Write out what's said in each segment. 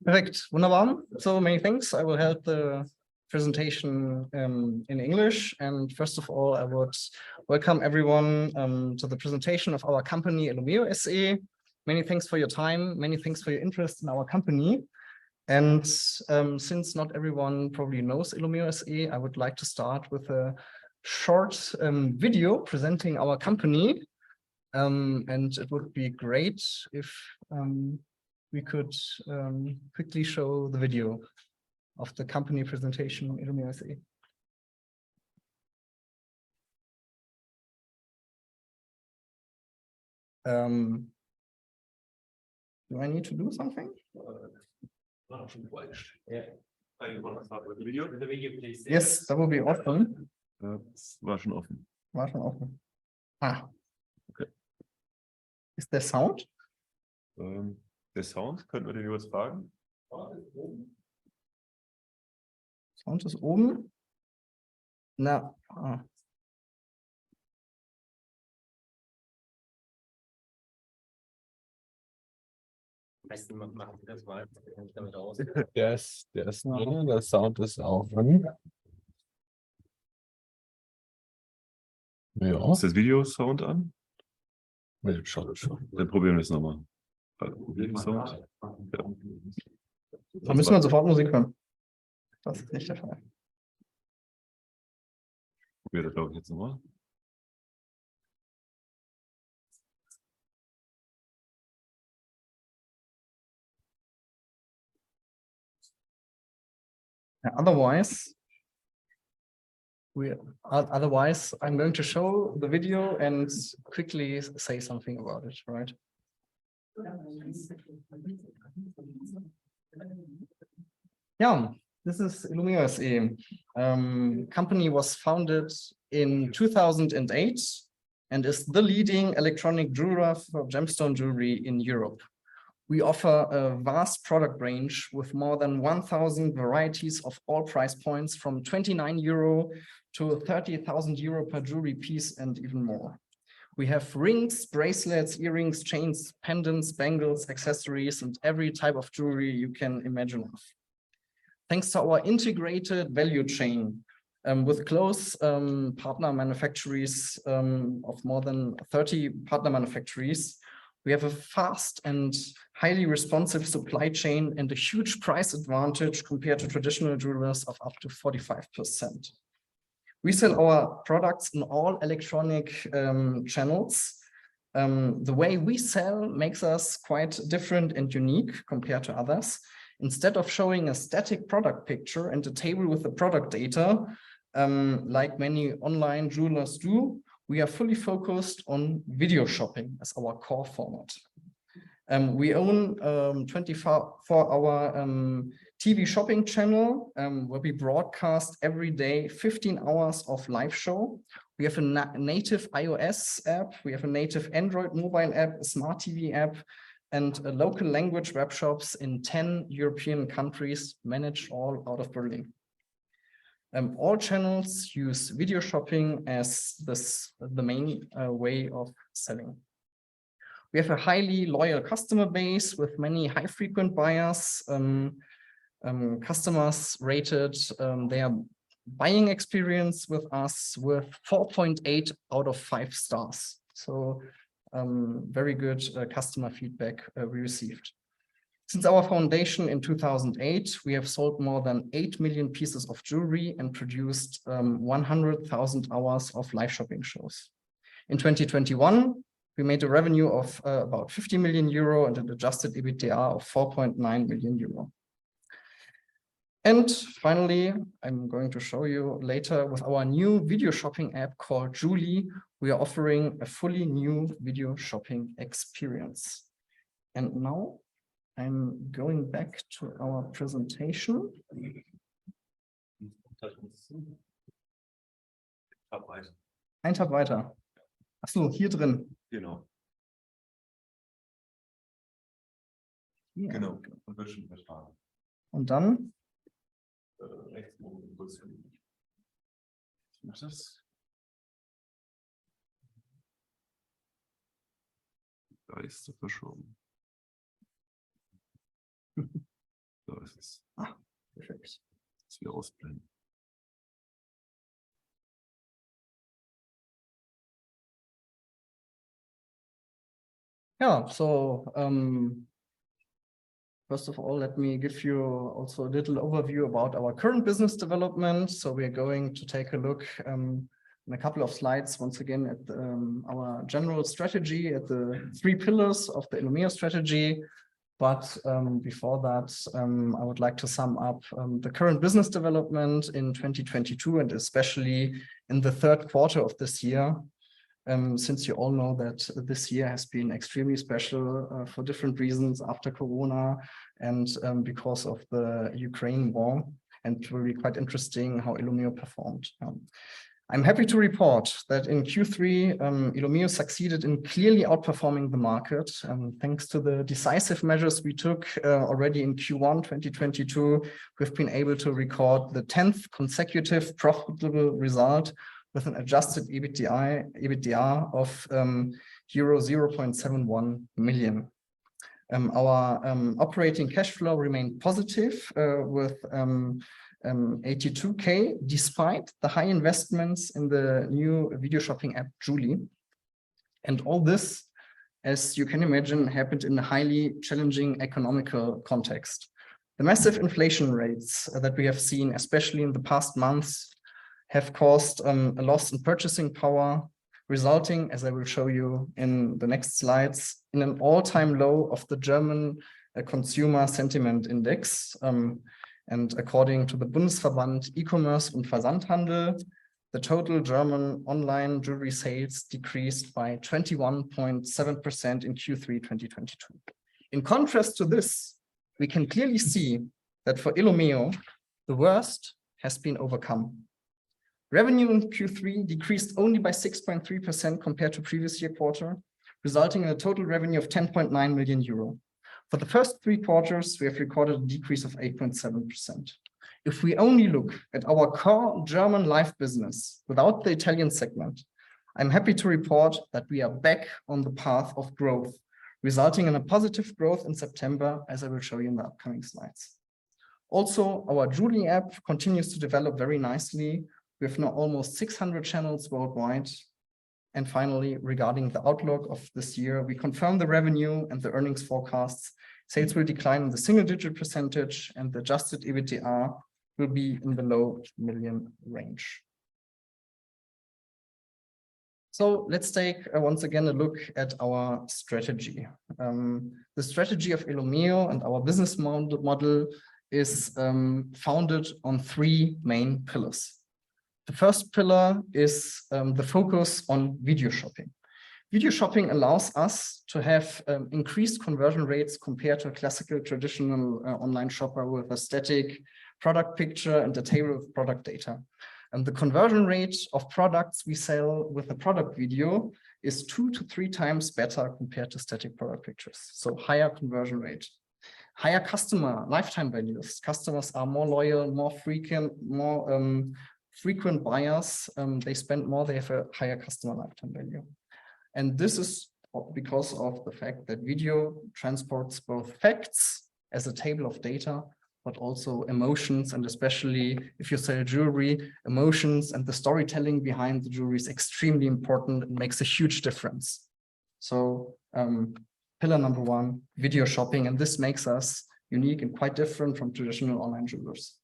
Perfect. Wunderbar. So many thanks. I will help the presentation in English. And first of all, I would welcome everyone to the presentation of our company, elumeo SE. Many thanks for your time. Many thanks for your interest in our company. And since not everyone probably knows elumeo SE, I would like to start with a short video presenting our company. And it would be great if we could quickly show the video of the company presentation, elumeo SE. Do I need to do something? Yeah. You want to start with the video? The video, please. Yes, that will be awesome. War schon offen. War schon offen. Ah. Okay. Ist der Sound? Der Sound, könnten wir den Jonas fragen? Sound ist oben. Na. Ah. Besten machen Sie das mal. Damit aus. Der ist drin, der Sound ist auch drin. Ja. Ist das Video-Sound an? Ja, schon. Dann probieren wir es nochmal. Video-Sound. Ja. Da müssen wir sofort Musik hören. Das ist nicht der Fall. Probieren das, glaube ich, jetzt nochmal. Otherwise, I'm going to show the video and quickly say something about it, right? Yeah, this is elumeo SE. Company was founded in 2008 and is the leading electronic jeweler for gemstone jewelry in Europe. We offer a vast product range with more than 1,000 varieties of all price points from 29 euro to 30,000 euro per jewelry piece and even more. We have rings, bracelets, earrings, chains, pendants, bangles, accessories, and every type of jewelry you can imagine of. Thanks to our integrated value chain with close partner manufacturers of more than 30 partner manufacturers, we have a fast and highly responsive supply chain and a huge price advantage compared to traditional jewelers of up to 45%. We sell our products in all electronic channels. The way we sell makes us quite different and unique compared to others. Instead of showing a static product picture and a table with the product data, like many online jewelers do, we are fully focused on video shopping as our core format. We own 24-hour TV shopping channel where we broadcast every day 15 hours of live show. We have a native iOS app, we have a native Android mobile app, a smart TV app, and a local language web shops in 10 European countries, managed all out of Berlin. All channels use video shopping as the main way of selling. We have a highly loyal customer base with many high frequent buyers. Customers rated their buying experience with us with 4.8 out of 5 stars. So very good customer feedback we received. Since our foundation in 2008, we have sold more than 8 million pieces of jewelry and produced 100,000 hours of live shopping shows. In 2021, we made a revenue of about 50 million euro and an adjusted EBITDA of 4.9 million euro. And finally, I'm going to show you later with our new video shopping app called Julie, we are offering a fully new video shopping experience. And now I'm going back to our presentation. Ein Tab weiter. Ach so, hier drin. Genau. Hier. Genau. Und wird schon verstanden. Und dann? Rechts oben. Was ist das? Da ist es verschoben. es ist, Perfekt. dass wir ausblenden. Yeah, so first of all, let me give you also a little overview about our current business development. So we are going to take a look in a couple of slides once again at our general strategy, at the 3 pillars of the elumeo strategy. But before that, I would like to sum up the current business development in 2022 and especially in the 3rd quarter of this year. Since you all know that this year has been extremely special for different reasons after Corona and because of the Ukraine war, and it will be quite interesting how elumeo performed. I'm happy to report that in Q3, elumeo succeeded in clearly outperforming the market. Thanks to the decisive measures we took already in Q1 2022, we've been able to record the 10th consecutive profitable result with an adjusted EBITDA of euro 0.71 million. Our operating cash flow remained positive with 82K, despite the high investments in the new video shopping app, Julie. And all this, as you can imagine, happened in a highly challenging economical context. The massive inflation rates that we have seen, especially in the past months, have caused a loss in purchasing power, resulting, as I will show you in the next slides, in an all-time low of the German consumer sentiment index. And according to the Bundesverband E-Commerce und Versandhandel, the total German online jewelry sales decreased by 21.7% in Q3 2022. In contrast to this, we can clearly see that for elumeo, the worst has been overcome. Revenue in Q3 decreased only by 6.3% compared to previous year quarter, resulting in a total revenue of 10.9 million euro. For the first 3 quarters, we have recorded a decrease of 8.7%. If we only look at our core German live business without the Italian segment, I'm happy to report that we are back on the path of growth, resulting in a positive growth in September, as I will show you in the upcoming slides. Also, our Julie app continues to develop very nicely. We have now almost 600 channels worldwide. And finally, regarding the outlook of this year, we confirm the revenue and the earnings forecasts. Sales will decline in the single-digit percentage and the adjusted EBITDA will be in the low million range. So let's take once again a look at our strategy. The strategy of elumeo and our business model is founded on 3 main pillars. The first pillar is the focus on video shopping. Video shopping allows us to have increased conversion rates compared to a classical traditional online shopper with a static product picture and a table of product data. And the conversion rate of products we sell with a product video is 2 to 3 times better compared to static product pictures. So higher conversion rate. Higher customer lifetime values. Customers are more loyal, more frequent buyers, they spend more, they have a higher customer lifetime value. And this is because of the fact that video transports both facts as a table of data, but also emotions, and especially if you sell jewelry, emotions and the storytelling behind the jewelry is extremely important and makes a huge difference. So pillar number 1, video shopping, and this makes us unique and quite different from traditional online jewelers.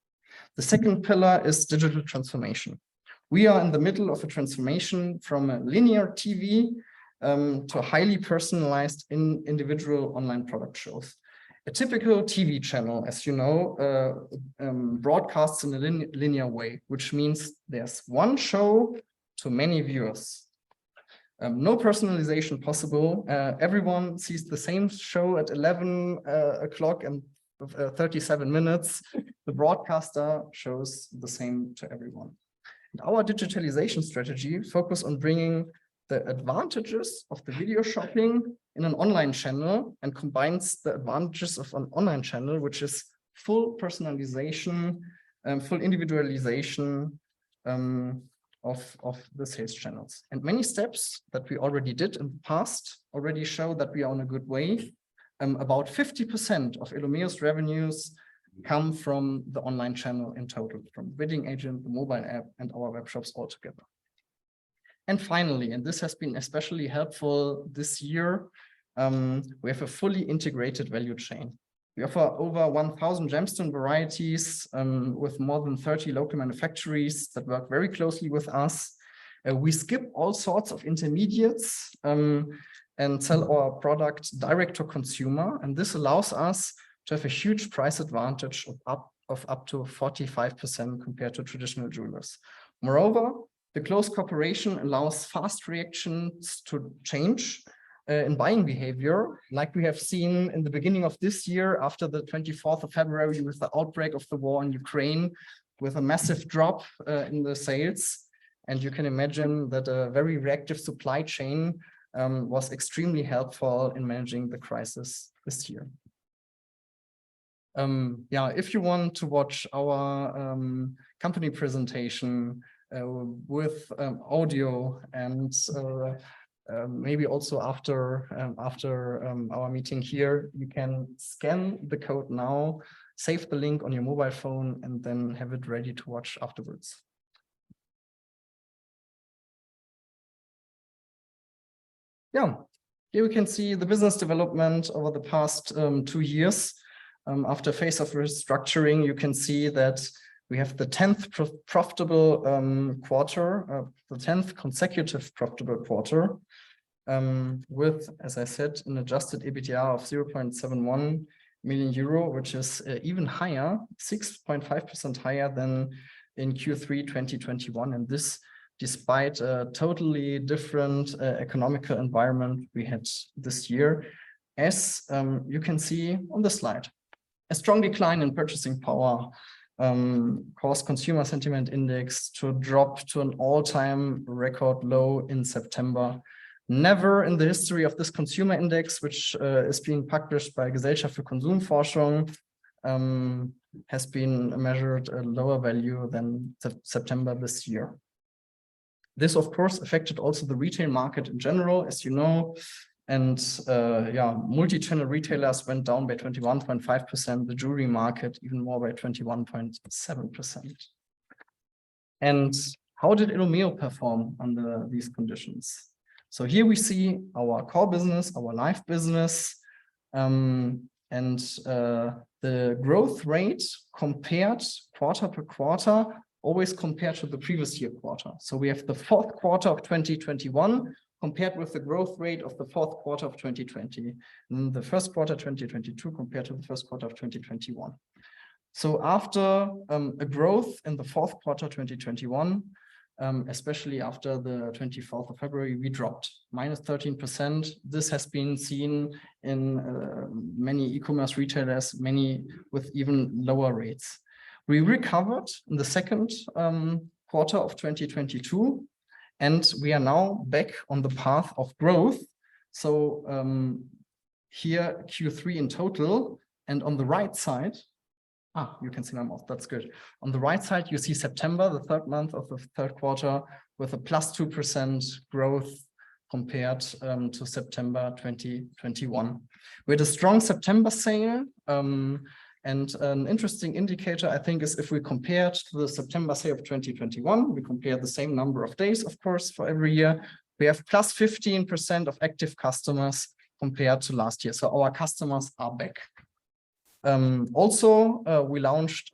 The second pillar is digital transformation. We are in the middle of a transformation from a linear TV to a highly personalized individual online product shows. A typical TV channel, as you know, broadcasts in a linear way, which means there's one show to many viewers. No personalization possible. Everyone sees the same show at 11 o'clock and 37 minutes. The broadcaster shows the same to everyone. And our digitalization strategy focuses on bringing the advantages of the video shopping in an online channel and combines the advantages of an online channel, which is full personalization, full individualization of the sales channels. And many steps that we already did in the past already show that we are on a good way. About 50% of elumeo's revenues come from the online channel in total, from the bidding agent, the mobile app, and our web shops all together. And finally, and this has been especially helpful this year, we have a fully integrated value chain. We offer over 1,000 gemstone varieties with more than 30 local manufacturers that work very closely with us. We skip all sorts of intermediates and sell our product direct to consumer. And this allows us to have a huge price advantage of up to 45% compared to traditional jewelers. Moreover, the close cooperation allows fast reactions to change in buying behavior, like we have seen in the beginning of this year after the 24th of February with the outbreak of the war in Ukraine, with a massive drop in the sales. And you can imagine that a very reactive supply chain was extremely helpful in managing the crisis this year. If you want to watch our company presentation with audio and maybe also after our meeting here, you can scan the code now, save the link on your mobile phone, and then have it ready to watch afterwards. Yeah, here we can see the business development over the past 2 years. After a phase of restructuring, you can see that we have the 10th profitable quarter, the 10th consecutive profitable quarter, with, as I said, an adjusted EBITDA of 0.71 million euro, which is even higher, 6.5% higher than in Q3 2021. And this despite a totally different economical environment we had this year, as you can see on the slide. A strong decline in purchasing power caused consumer sentiment index to drop to an all-time record low in September. Never in the history of this consumer index, which is being published by Gesellschaft für Konsumforschung, has been measured a lower value than September this year. This, of course, affected also the retail market in general, as you know. And multi-channel retailers went down by 21.5%, the jewelry market even more by 21.7%. And how did elumeo perform under these conditions? So here we see our core business, our live business, and the growth rate compared quarter per quarter, always compared to the previous year quarter. So we have the fourth quarter of 2021 compared with the growth rate of the fourth quarter of 2020, and the first quarter 2022 compared to the first quarter of 2021. So after a growth in the fourth quarter 2021, especially after the 24th of February, we dropped -13%. This has been seen in many e-commerce retailers, many with even lower rates. We recovered in the second quarter of 2022, and we are now back on the path of growth. So here Q3 in total, and on the right side, you can see my mouth, that's good. On the right side, you see September, the third month of the third quarter, with a +2% growth compared to September 2021. We had a strong September sale, and an interesting indicator, I think, is if we compare it to the September sale of 2021, we compare the same number of days, of course, for every year, we have +15% of active customers compared to last year. So our customers are back. We launched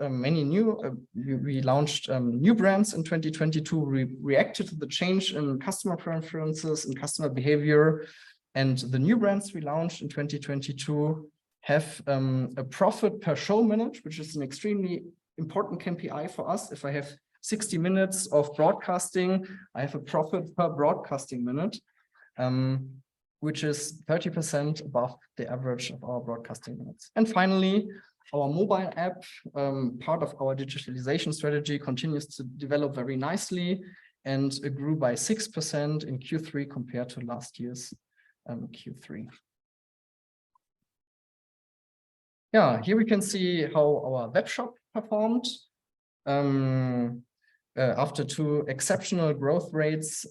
new brands in 2022. We reacted to the change in customer preferences and customer behavior. And the new brands we launched in 2022 have a profit per show minute, which is an extremely important KPI for us. If I have 60 minutes of broadcasting, I have a profit per broadcasting minute, which is 30% above the average of our broadcasting minutes. And finally, our mobile app, part of our digitalization strategy, continues to develop very nicely, and it grew by 6% in Q3 compared to last year's Q3. Yeah, here we can see how our web shop performed. After two exceptional growth rates,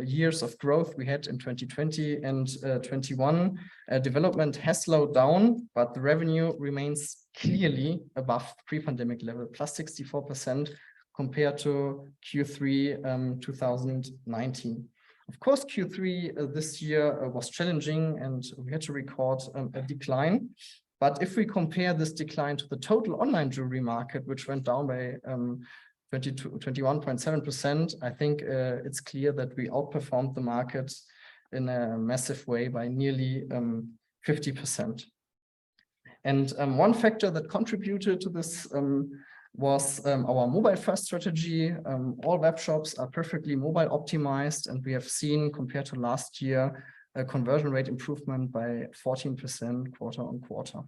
years of growth we had in 2020 and 21, development has slowed down, but the revenue remains clearly above pre-pandemic level, plus 64% compared to Q3 2019. Of course, Q3 this year was challenging and we had to record a decline. But if we compare this decline to the total online jewelry market, which went down by 21.7%, I think it's clear that we outperformed the market in a massive way by nearly 50%. And one factor that contributed to this was our mobile-first strategy. All web shops are perfectly mobile optimized, and we have seen, compared to last year, a conversion rate improvement by 14% quarter on quarter.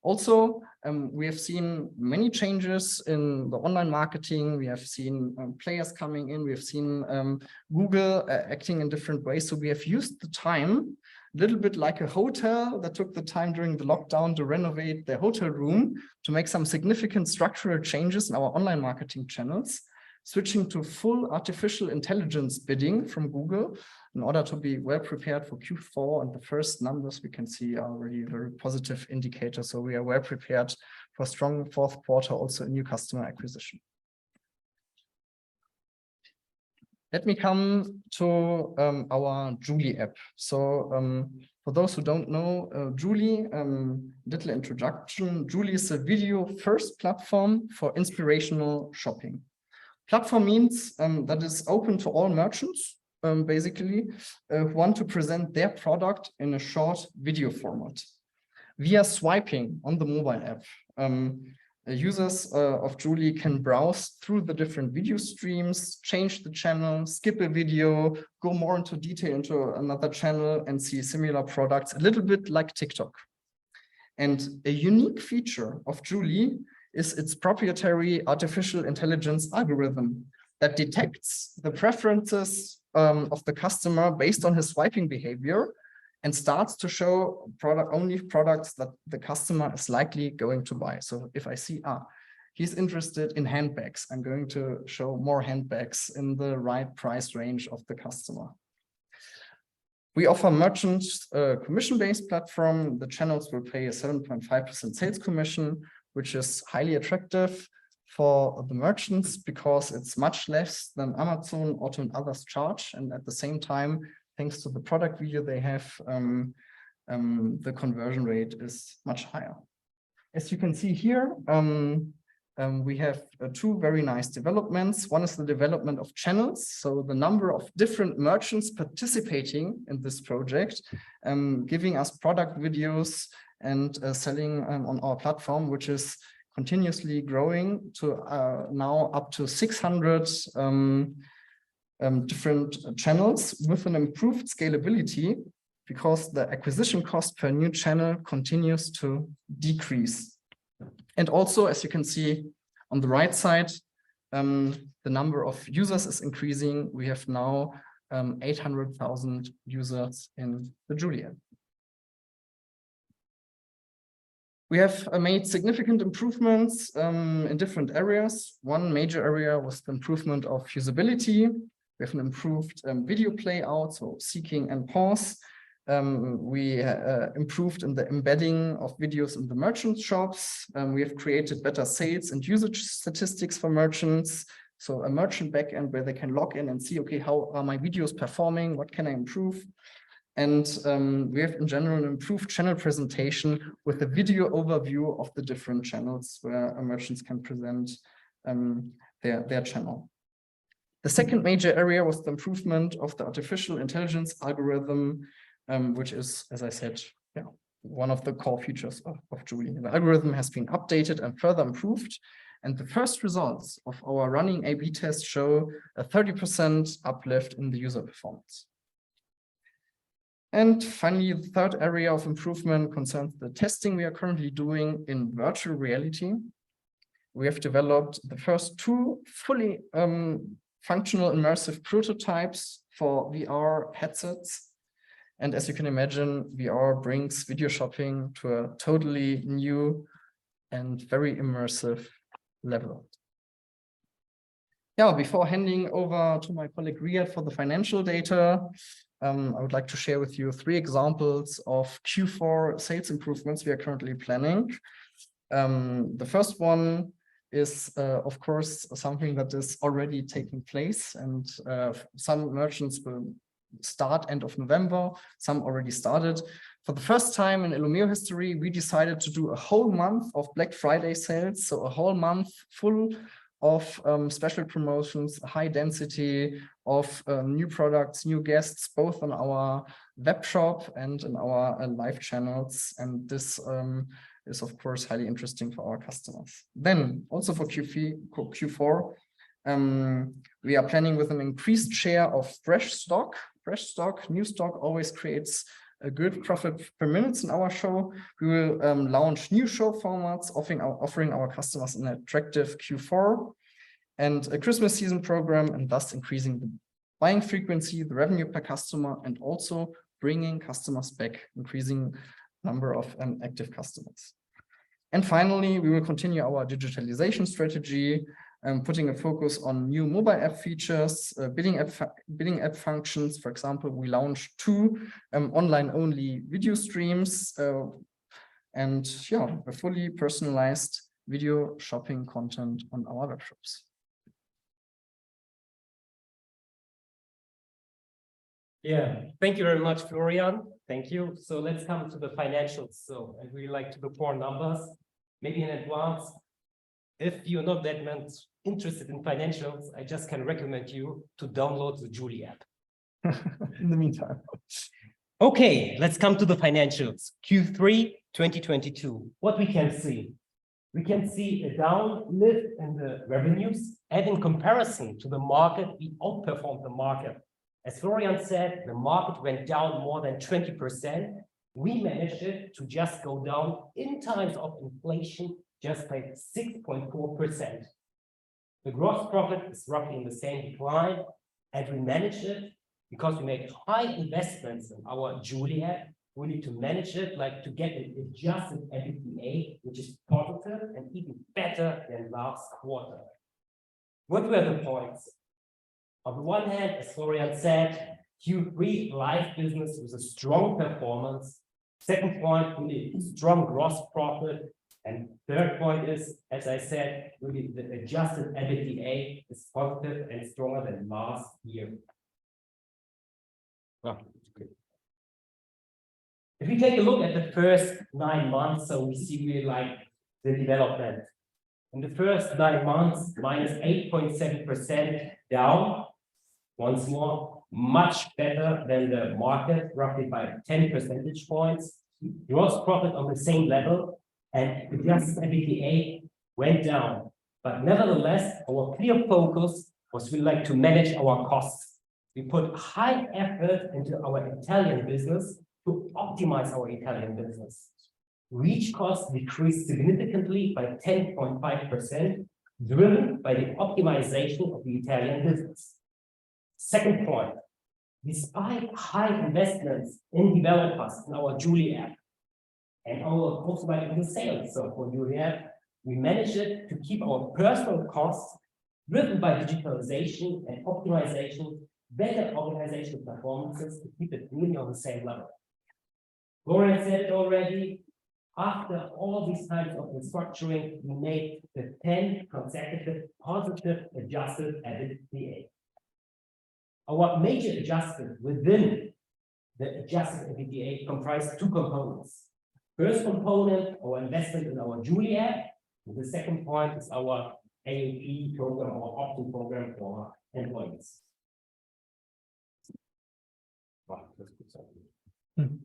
Also, we have seen many changes in the online marketing. We have seen players coming in. We have seen Google acting in different ways. So we have used the time a little bit like a hotel that took the time during the lockdown to renovate their hotel room, to make some significant structural changes in our online marketing channels, switching to full artificial intelligence bidding from Google in order to be well prepared for Q4. And the first numbers we can see are already very positive indicators. So we are well prepared for strong fourth quarter, also in new customer acquisition. Let me come to our Julie app. So for those who don't know, Julie, little introduction. Julie is a video-first platform for inspirational shopping. Platform means that is open to all merchants, basically, who want to present their product in a short video format. Via swiping on the mobile app, users of Julie can browse through the different video streams, change the channel, skip a video, go more into detail into another channel and see similar products, a little bit like TikTok. And a unique feature of Julie is its proprietary artificial intelligence algorithm that detects the preferences of the customer based on his swiping behavior and starts to show only products that the customer is likely going to buy. So if I see, he's interested in handbags, I'm going to show more handbags in the right price range of the customer. We offer merchants a commission-based platform. The channels will pay a 7.5% sales commission, which is highly attractive for the merchants because it's much less than Amazon, Otto, and others charge. And at the same time, thanks to the product video they have, the conversion rate is much higher. As you can see here, we have two very nice developments. One is the development of channels. So the number of different merchants participating in this project, giving us product videos and selling on our platform, which is continuously growing to now up to 600 different channels with an improved scalability, because the acquisition cost per new channel continues to decrease. And also, as you can see on the right side, the number of users is increasing. We have now 800,000 users in the Julie app. We have made significant improvements in different areas. One major area was the improvement of usability. We have an improved video playout, so seeking and pause. We improved in the embedding of videos in the merchant shops. We have created better sales and usage statistics for merchants. So a merchant backend where they can log in and see, okay, how are my videos performing? What can I improve? And we have in general an improved channel presentation with a video overview of the different channels where merchants can present their channel. The second major area was the improvement of the artificial intelligence algorithm, which is, as I said, one of the core features of Julie. The algorithm has been updated and further improved. And the first results of our running A/B test show a 30% uplift in the user performance. And finally, the third area of improvement concerns the testing we are currently doing in virtual reality. We have developed the first two fully functional immersive prototypes for VR headsets. And as you can imagine, VR brings video shopping to a totally new and very immersive level. Yeah, before handing over to my colleague Riyad for the financial data, I would like to share with you 3 examples of Q4 sales improvements we are currently planning. The first one is, of course, something that is already taking place, and some merchants will start end of November, some already started. For the first time in elumeo history, we decided to do a whole month of Black Friday sales, so a whole month full of special promotions, high density of new products, new guests, both on our web shop and in our live channels. And this is, of course, highly interesting for our customers. Then also for Q4, we are planning with an increased share of fresh stock. Fresh stock, new stock always creates a good profit per minute in our show. We will launch new show formats, offering our customers an attractive Q4 and a Christmas season program, and thus increasing the buying frequency, the revenue per customer, and also bringing customers back, increasing number of active customers. And finally, we will continue our digitalization strategy, putting a focus on new mobile app features, bidding app functions. For example, we launched 2 online-only video streams, and yeah, a fully personalized video shopping content on our web shops. Yeah, thank you very much, Florian. Thank you. So let's come to the financials. So, and we like to look for numbers, maybe in advance. If you're not that much interested in financials, I just can recommend you to download the Julie app. In the meantime. Okay, let's come to the financials. Q3 2022. What we can see? We can see a downlift in the revenues, and in comparison to the market, we outperformed the market. As Florian said, the market went down more than 20%. We managed it to just go down in times of inflation just by 6.4%. The gross profit is roughly in the same decline, and we managed it because we made high investments in our Julie app. We need to manage it, like to get an adjusted EBITDA, which is positive and even better than last quarter. What were the points? On the one hand, as Florian said, Q3 live business was a strong performance. Second point, really strong gross profit. And third point is, as I said, really the adjusted EBITDA is positive and stronger than last year. Oh, okay. If we take a look at the first 9 months, so we see really like the development. In the first 9 months, minus 8.7% down. Once more, much better than the market, roughly by 10 percentage points. Gross profit on the same level, and adjusted EBITDA went down. But nevertheless, our clear focus was we like to manage our costs. We put high effort into our Italian business to optimize our Italian business. Reach costs decreased significantly by 10.5%, driven by the optimization of the Italian business. Second point, despite high investments in developers in our Julie app, and our also by the sales, so for Julie app, we managed it to keep our personal costs driven by digitalization and optimization, better organizational performances to keep it really on the same level. Florian said it already, after all these types of restructuring, we made the 10 consecutive positive adjusted EBITDA. Our major adjustment within the adjusted EBITDA comprised 2 components. First component, our investment in our Julie app. And the second point is our AOP program, our option program for employees.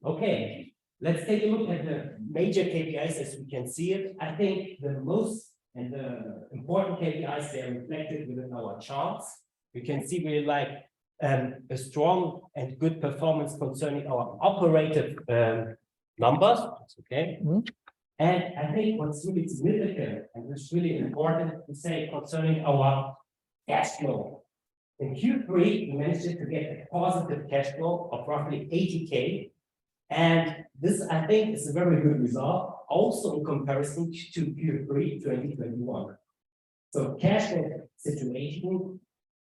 Okay, let's take a look at the major KPIs as we can see it. I think the most and the important KPIs, they are reflected within our charts. We can see really like a strong and good performance concerning our operative numbers. Okay. Mm-hmm. And I think what's really significant and it's really important to say concerning our cash flow. In Q3, we managed to get a positive cash flow of roughly 80K. And this, I think, is a very good result, also in comparison to Q3 2021. So cash flow situation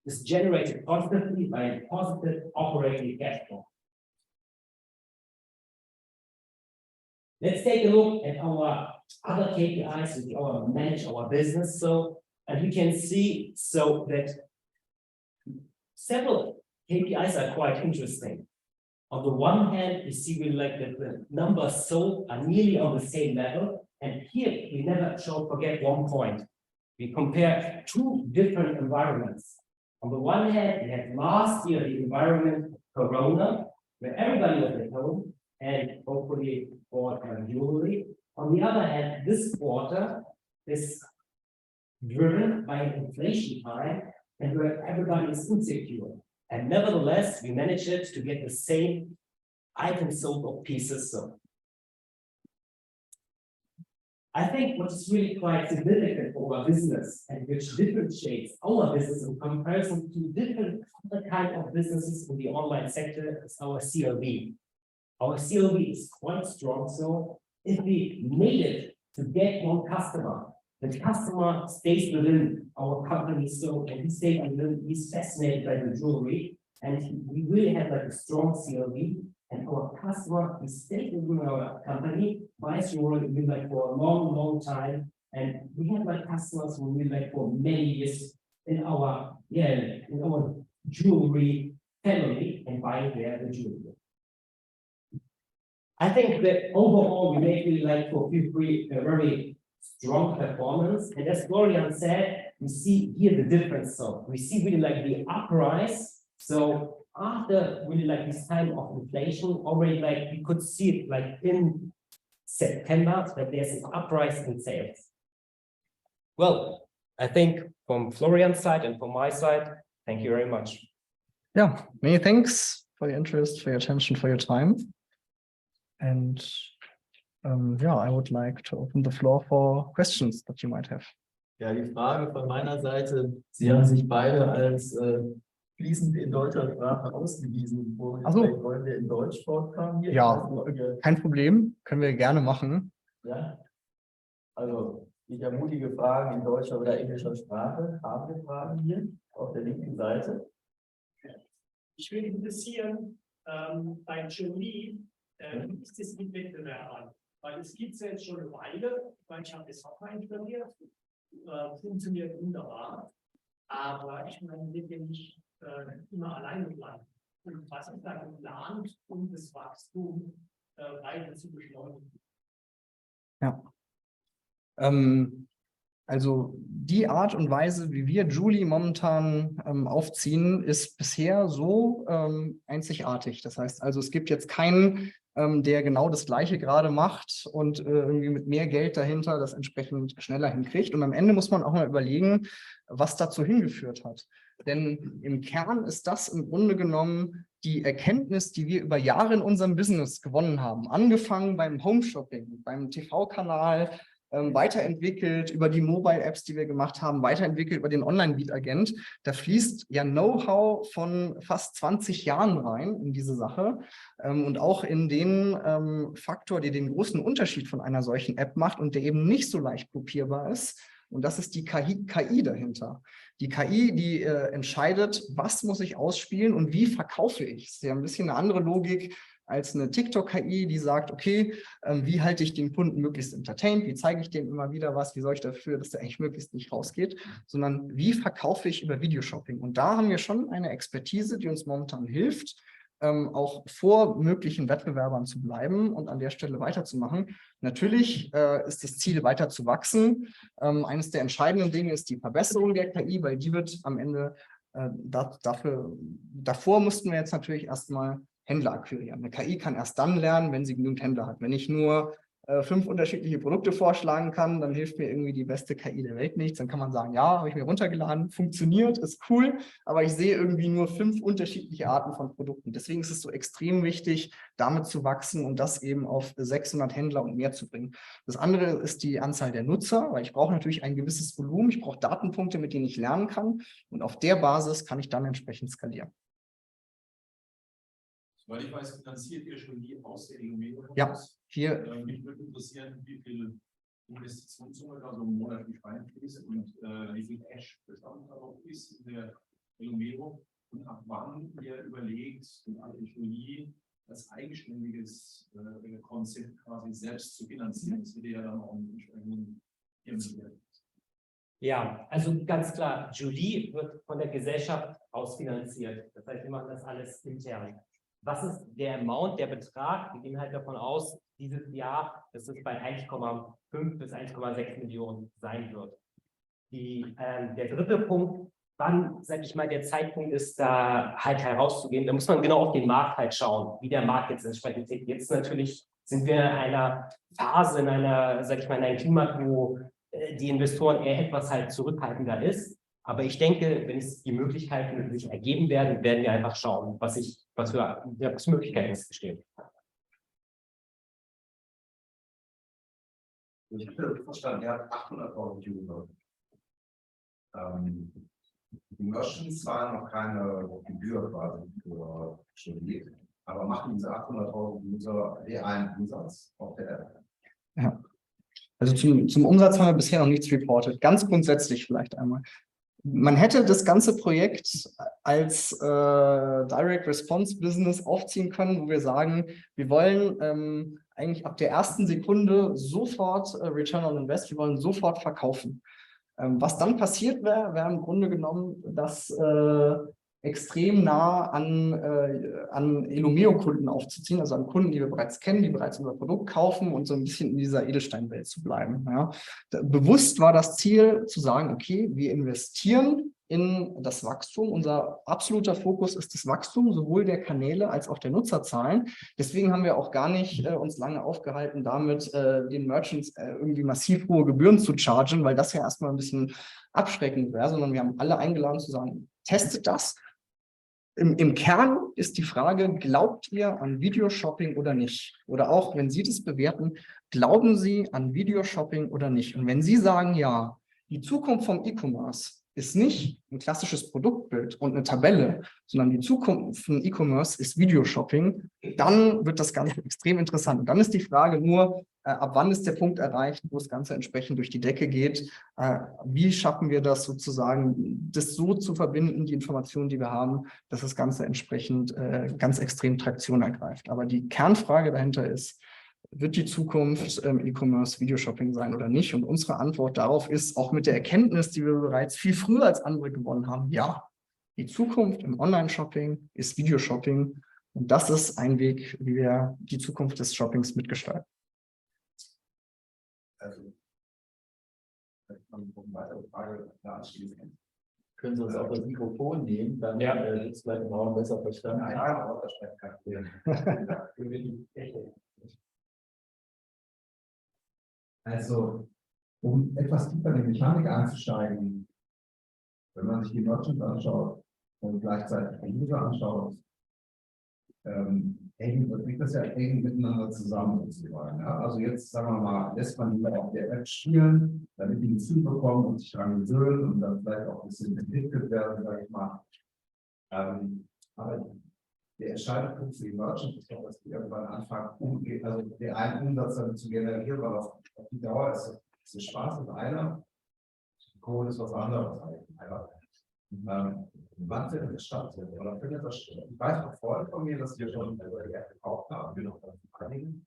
is generated constantly by a positive operating cash flow. Let's take a look at our other KPIs which manage our business. So, and we can see so that several KPIs are quite interesting. On the one hand, you see really like that the numbers sold are nearly on the same level. And here we never shall forget one point. We compare two different environments. On the one hand, we had last year the environment Corona, where everybody was at home and hopefully bought jewelry. On the other hand, this quarter is driven by an inflation time and where everybody is insecure. And nevertheless, we managed to get the same items sold or pieces sold. I think what is really quite significant for our business and which differentiates our business in comparison to different other kind of businesses in the online sector is our CLV. Our CLV is quite strong. So if we made it to get one customer, the customer stays within our company. So and he stays within, he's fascinated by the jewelry, and we really have like a strong CLV. And our customer is staying within our company, buys jewelry like for a long, long time. And we have like customers who will like for many years in our jewelry family and buying the jewelry. I think that overall we make really like for Q3 a very strong performance. And as Florian said, we see here the difference. So we see really like the uprise. So after really like this time of inflation, already like we could see it like in September that there's an uprise in sales. Well, I think from Florian's side and from my side, thank you very much. Yeah, many thanks for your interest, for your attention, for your time. And yeah, I would like to open the floor for questions that you might have. Ja, die Frage von meiner Seite, Sie haben sich beide als fließend in deutscher Sprache ausgewiesen. Ach so. Wollen wir in Deutsch fortfahren hier? Ja, kein Problem, können wir gerne machen. Ja, also ich ermutige Fragen in deutscher oder englischer Sprache. Haben wir Fragen hier auf der linken Seite? Ich würde interessieren, bei Jolie, wie ist das mit Wettbewerb an? Weil es gibt es ja jetzt schon eine Weile, weil ich habe das auch mal installiert, funktioniert wunderbar, aber ich meine, wir sind nicht immer alleine bleiben. Und was ist da geplant, um das Wachstum weiter zu beschleunigen? Ja. Also die Art und Weise, wie wir Jolie momentan aufziehen, ist bisher so einzigartig. Das heißt also, es gibt jetzt keinen, der genau das Gleiche gerade macht und irgendwie mit mehr Geld dahinter das entsprechend schneller hinkriegt. Und am Ende muss man auch mal überlegen, was dazu hingeführt hat. Denn im Kern ist das im Grunde genommen die Erkenntnis, die wir über Jahre in unserem Business gewonnen haben. Angefangen beim Home-Shopping, beim TV-Kanal, weiterentwickelt über die Mobile-Apps, die wir gemacht haben, weiterentwickelt über den Online-Lead-Agent. Da fließt ja Know-how von fast 20 Jahren rein in diese Sache und auch in den Faktor, der den großen Unterschied von einer solchen App macht und der eben nicht so leicht kopierbar ist. Und das ist die KI dahinter. Die KI, die entscheidet, was muss ich ausspielen und wie verkaufe ich. Das ist ja ein bisschen eine andere Logik als eine TikTok-KI, die sagt, okay, wie halte ich den Kunden möglichst entertained, wie zeige ich dem immer wieder was, wie sorge ich dafür, dass der eigentlich möglichst nicht rausgeht, sondern wie verkaufe ich über Videoshopping. Und da haben wir schon eine Expertise, die uns momentan hilft, auch vor möglichen Wettbewerbern zu bleiben und an der Stelle weiterzumachen. Natürlich ist das Ziel, weiter zu wachsen. Eines der entscheidenden Dinge ist die Verbesserung der KI, weil die wird am Ende davor mussten wir jetzt natürlich erstmal Händler akquirieren. Eine KI kann erst dann lernen, wenn sie genügend Händler hat. Wenn ich nur 5 unterschiedliche Produkte vorschlagen kann, dann hilft mir irgendwie die beste KI der Welt nichts. Dann kann man sagen, ja, habe ich mir runtergeladen, funktioniert, ist cool, aber ich sehe irgendwie nur 5 unterschiedliche Arten von Produkten. Deswegen ist es so extrem wichtig, damit zu wachsen und das eben auf 600 Händler und mehr zu bringen. Das andere ist die Anzahl der Nutzer, weil ich brauche natürlich ein gewisses Volumen, ich brauche Datenpunkte, mit denen ich lernen kann und auf der Basis kann ich dann entsprechend skalieren. Weil ich weiß, finanziert ihr schon die aus der elumeo? Ja, hier. Mich würde interessieren, wie viele Investitionssumme da so monatlich reinfließt und wie viel Cash-Bestand da noch ist in der elumeo und ab wann ihr überlegt, den Alumni als eigenständiges Konzept quasi selbst zu finanzieren. Das wird ja dann auch einen entsprechenden Firmenwert. Ja, also ganz klar, Julie wird von der Gesellschaft ausfinanziert. Das heißt, wir machen das alles intern. Was ist der Amount, der Betrag? Wir gehen halt davon aus, dieses Jahr, dass es bei 1,5 bis 1,6 Millionen sein wird. Der dritte Punkt, wann, sage ich mal, der Zeitpunkt ist, da halt herauszugehen, da muss man genau auf den Markt halt schauen, wie der Markt jetzt entsprechend tickt. Jetzt natürlich sind wir in einer Phase, in einer, sage ich mal, in einem Klima, wo die Investoren eher etwas halt zurückhaltender ist. Aber ich denke, wenn es die Möglichkeiten sich ergeben werden, werden wir einfach schauen, was für Möglichkeiten es bestehen. Ich habe verstanden, er hat 800.000 Euro. Die Merchants zahlen noch keine Gebühr quasi für Studiert, aber machen diese 800.000 User realen Umsatz auf der App. Ja. Also zum Umsatz haben wir bisher noch nichts reported. Ganz grundsätzlich vielleicht einmal. Man hätte das ganze Projekt als Direct Response Business aufziehen können, wo wir sagen, wir wollen eigentlich ab der ersten Sekunde sofort Return on Invest, wir wollen sofort verkaufen. Was dann passiert wäre im Grunde genommen, dass extrem nah an elumeo-Kunden aufzuziehen, also an Kunden, die wir bereits kennen, die bereits unser Produkt kaufen und so ein bisschen in dieser Edelsteinwelt zu bleiben. Ja. Bewusst war das Ziel zu sagen, okay, wir investieren in das Wachstum. Unser absoluter Fokus ist das Wachstum, sowohl der Kanäle als auch der Nutzerzahlen. Deswegen haben wir auch gar nicht uns lange aufgehalten, damit den Merchants irgendwie massiv hohe Gebühren zu chargen, weil das ja erstmal ein bisschen abschreckend wäre, sondern wir haben alle eingeladen zu sagen, testet das. Im Kern ist die Frage, glaubt ihr an Videoshopping oder nicht? Oder auch, wenn Sie das bewerten, glauben Sie an Videoshopping oder nicht? Und wenn Sie sagen, ja, die Zukunft vom E-Commerce ist nicht ein klassisches Produktbild und eine Tabelle, sondern die Zukunft von E-Commerce ist Videoshopping, dann wird das Ganze extrem interessant. Und dann ist die Frage nur, ab wann ist der Punkt erreicht, wo das Ganze entsprechend durch die Decke geht? Wie schaffen wir das sozusagen, das so zu verbinden, die Informationen, die wir haben, dass das Ganze entsprechend ganz extrem Traktion ergreift? Aber die Kernfrage dahinter ist, wird die Zukunft E-Commerce Videoshopping sein oder nicht? Und unsere Antwort darauf ist, auch mit der Erkenntnis, die wir bereits viel früher als andere gewonnen haben, ja, die Zukunft im Online-Shopping ist Videoshopping. Und das ist ein Weg, wie wir die Zukunft des Shoppings mitgestalten. Also, eine weitere Frage da anschließen. Können Sie uns auch das Mikrofon nehmen, dann wird es vielleicht im Raum besser verstanden. Ja, aber das spricht kein Problem. Also, um etwas tiefer in die Mechanik einzusteigen, wenn man sich die Merchants anschaut und gleichzeitig die User anschaut, hängt das ja eng miteinander zusammen sozusagen. Ja? Also jetzt, sagen wir mal, lässt man die auf der App spielen, damit die ein Gefühl bekommen und sich daran gewöhnen und dann vielleicht auch ein bisschen entwickelt werden, sage ich mal. Aber der entscheidende Punkt für die Merchants ist doch, dass die irgendwann anfangen, also den einen Umsatz damit zu generieren, weil auf die Dauer ist es Spaß und einer, Kohle ist was anderes. Wann findet das statt? Oder findet das statt? Ich weiß noch vorhin von mir, dass wir schon über die App gekauft haben, wir noch einigen.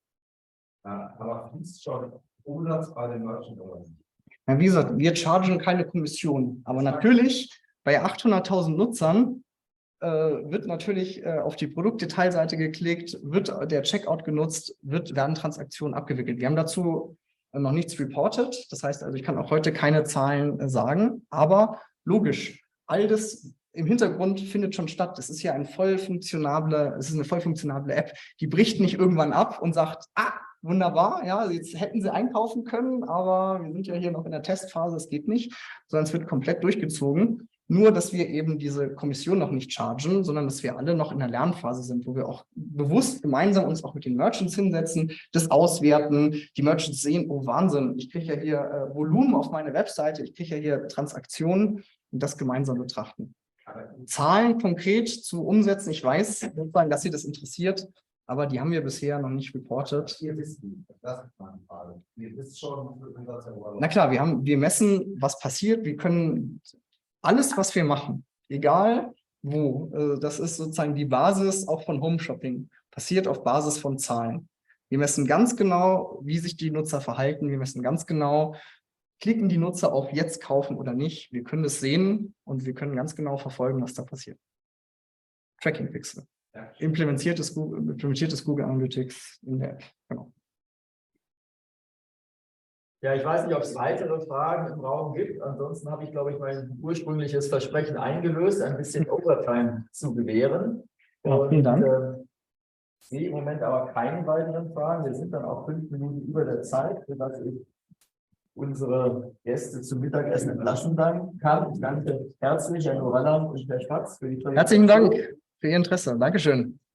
Aber fließt schon Umsatz bei den Merchants oder nicht? Ja, wie gesagt, wir chargen keine Kommission, aber natürlich bei 800.000 Nutzern wird natürlich auf die Produktdetailseite geklickt, wird der Checkout genutzt, werden Transaktionen abgewickelt. Wir haben dazu noch nichts reported, das heißt also, ich kann auch heute keine Zahlen sagen, aber logisch, all das im Hintergrund findet schon statt. Es ist ja eine voll funktionable App, die bricht nicht irgendwann ab und sagt, wunderbar, ja, jetzt hätten sie einkaufen können, aber wir sind ja hier noch in der Testphase, es geht nicht, sondern es wird komplett durchgezogen. Nur, dass wir eben diese Kommission noch nicht chargen, sondern dass wir alle noch in der Lernphase sind, wo wir auch bewusst gemeinsam uns auch mit den Merchants hinsetzen, das auswerten. Die Merchants sehen, oh Wahnsinn, ich kriege ja hier Volumen auf meine Webseite, ich kriege ja hier Transaktionen und das gemeinsam betrachten. Zahlen konkret zu Umsätzen, ich weiß, dass Sie das interessiert, aber die haben wir bisher noch nicht reported. Ihr wisst nicht, das ist meine Frage. Ihr wisst schon, Na klar, wir messen, was passiert. Wir können alles, was wir machen, egal wo, das ist sozusagen die Basis auch von Home Shopping, passiert auf Basis von Zahlen. Wir messen ganz genau, wie sich die Nutzer verhalten. Wir messen ganz genau, klicken die Nutzer auf jetzt kaufen oder nicht. Wir können es sehen und wir können ganz genau verfolgen, was da passiert. Tracking-Pixel. Implementiertes Google Analytics in der App. Genau. Ja, ich weiß nicht, ob es weitere Fragen im Raum gibt. Ansonsten habe ich, glaube ich, mein ursprüngliches Versprechen eingelöst, ein bisschen Overtime zu gewähren. Ja, vielen Dank. Ich sehe im Moment aber keine weiteren Fragen. Wir sind dann auch 5 Minuten über der Zeit, sodass ich unsere Gäste zum Mittagessen entlassen kann. Ich danke herzlich Herrn Orella und Herr Schwarz für die Präsentation. Herzlichen Dank für Ihr Interesse. Dankeschön.